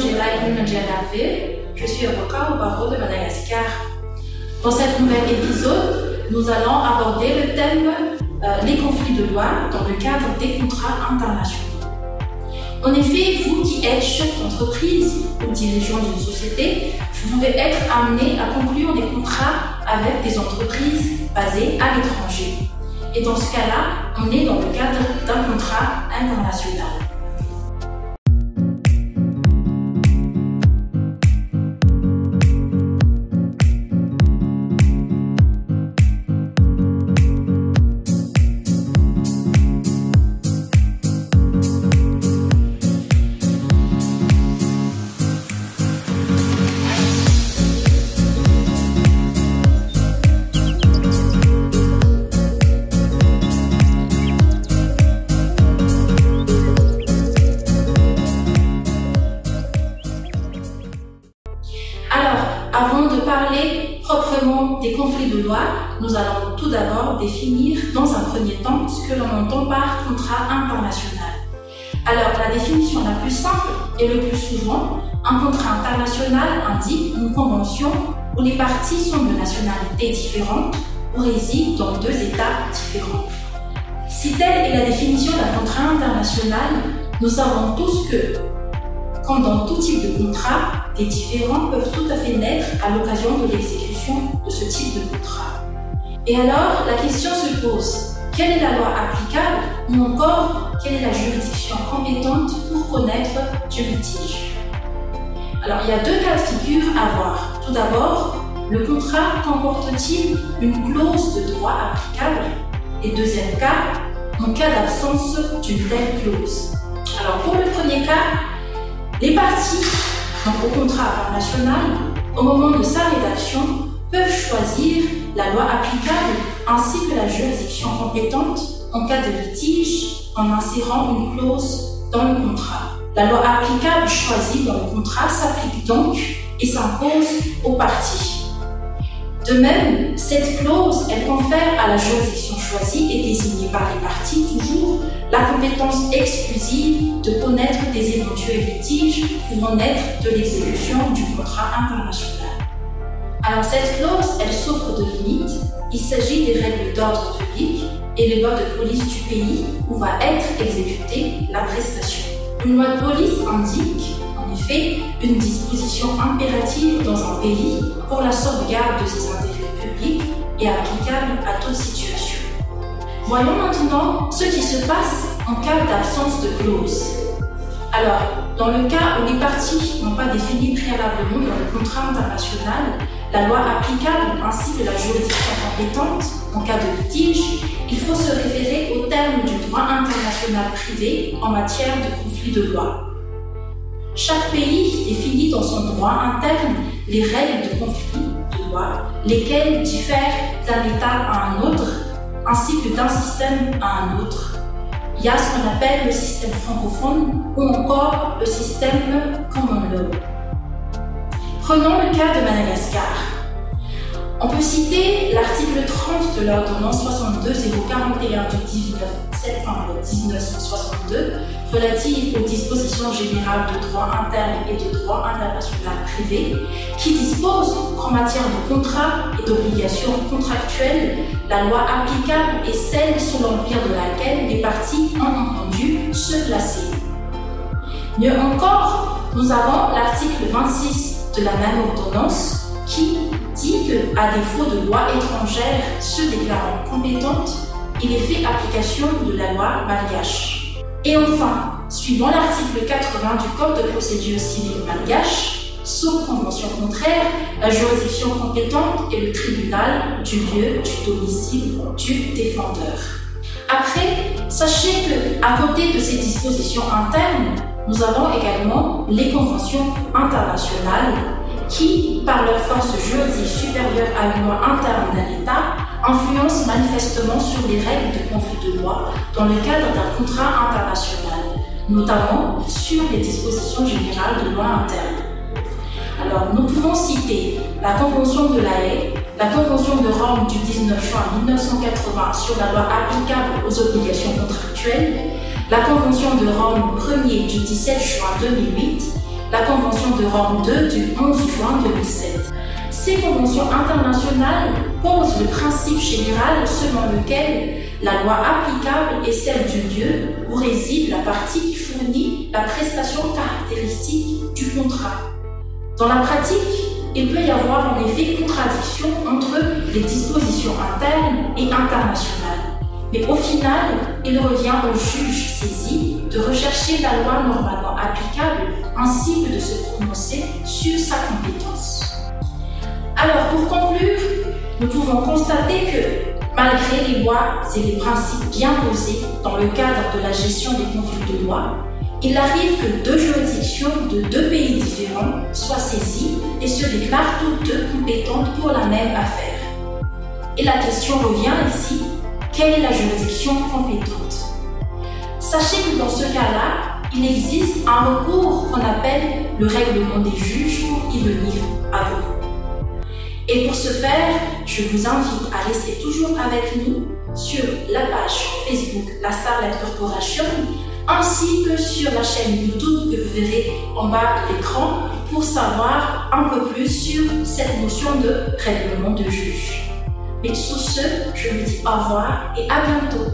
Jelaï Ndjadave, je suis avocat au barreau de Madagascar. Dans cet nouvel épisode, nous allons aborder le thème les conflits de loi dans le cadre des contrats internationaux. En effet, vous qui êtes chef d'entreprise ou dirigeant d'une société, vous pouvez être amené à conclure des contrats avec des entreprises basées à l'étranger. Et dans ce cas-là, on est dans le cadre d'un contrat international. Avant de parler proprement des conflits de loi, nous allons tout d'abord définir dans un premier temps ce que l'on entend par contrat international. Alors, la définition la plus simple et le plus souvent, un contrat international indique une convention où les parties sont de nationalités différentes ou résident dans deux États différents. Si telle est la définition d'un contrat international, nous savons tous que, comme dans tout type de contrat, des différends peuvent tout à fait naître à l'occasion de l'exécution de ce type de contrat. Et alors, la question se pose, quelle est la loi applicable ou encore quelle est la juridiction compétente pour connaître du litige? Alors, il y a deux cas de figure à voir. Tout d'abord, le contrat comporte-t-il une clause de droit applicable? Et deuxième cas, en cas d'absence d'une telle clause. Alors, pour le premier cas, les parties au contrat international, au moment de sa rédaction, peuvent choisir la loi applicable ainsi que la juridiction compétente en cas de litige en insérant une clause dans le contrat. La loi applicable choisie dans le contrat s'applique donc et s'impose aux parties. De même, cette clause, elle confère à la juridiction choisie et désignée par les parties toujours la compétence exclusive de connaître des éventuels litiges pouvant naître de l'exécution du contrat international. Alors cette clause, elle souffre de limites. Il s'agit des règles d'ordre public et les lois de police du pays où va être exécutée la prestation. Une loi de police indique en effet une disposition impérative dans un pays pour la sauvegarde de ses intérêts publics et applicable à toute situation. Voyons maintenant ce qui se passe en cas d'absence de clause. Alors, dans le cas où les parties n'ont pas défini préalablement dans le contrat international la loi applicable ainsi que la juridiction compétente en cas de litige, il faut se référer aux termes du droit international privé en matière de conflit de loi. Chaque pays définit dans son droit interne les règles de conflit de loi, lesquelles diffèrent d'un État à un autre, ainsi que d'un système à un autre. Il y a ce qu'on appelle le système francophone ou encore le système common law. Prenons le cas de Madagascar. On peut citer l'article 30 de l'ordonnance 62041 du 19 septembre 1962 relative aux dispositions générales de droit interne et de droit international privé qui dispose qu'en matière de contrat et d'obligations contractuelles, la loi applicable est celle sous l'empire de laquelle les parties ont entendu se placer. Mieux encore, nous avons l'article 26 de la même ordonnance qui dit qu'à défaut de loi étrangère se déclarant compétente, il est fait application de la loi malgache. Et enfin, suivant l'article 80 du Code de procédure civile malgache, sauf convention contraire, la juridiction compétente est le tribunal du lieu du domicile du défendeur. Après, sachez qu'à côté de ces dispositions internes, nous avons également les conventions internationales qui, par leur force juridique supérieure à une loi interne d'un État, influencent manifestement sur les règles de conflit de loi dans le cadre d'un contrat international, notamment sur les dispositions générales de loi interne. Alors, nous pouvons citer la Convention de La Haye, la Convention de Rome du 19 juin 1980 sur la loi applicable aux obligations contractuelles, la Convention de Rome 1er du 17 juin 2008 la Convention de Rome II du 11 juin 2007. Ces conventions internationales posent le principe général selon lequel la loi applicable est celle du lieu où réside la partie qui fournit la prestation caractéristique du contrat. Dans la pratique, il peut y avoir en effet contradiction entre les dispositions internes et internationales. Mais au final, il revient au juge saisi de rechercher la loi normalement applicable ainsi que de se prononcer sur sa compétence. Alors, pour conclure, nous pouvons constater que, malgré les lois et les principes bien posés dans le cadre de la gestion des conflits de loi, il arrive que deux juridictions de deux pays différents soient saisies et se déclarent toutes deux compétentes pour la même affaire. Et la question revient ici, quelle est la juridiction compétente? Sachez que dans ce cas-là, il existe un recours qu'on appelle le règlement des juges pour y venir à bout. Et pour ce faire, je vous invite à rester toujours avec nous sur la page Facebook La Starlight Corporation ainsi que sur la chaîne YouTube que vous verrez en bas de l'écran pour savoir un peu plus sur cette notion de règlement de juge. Et sur ce, je vous dis au revoir et à bientôt.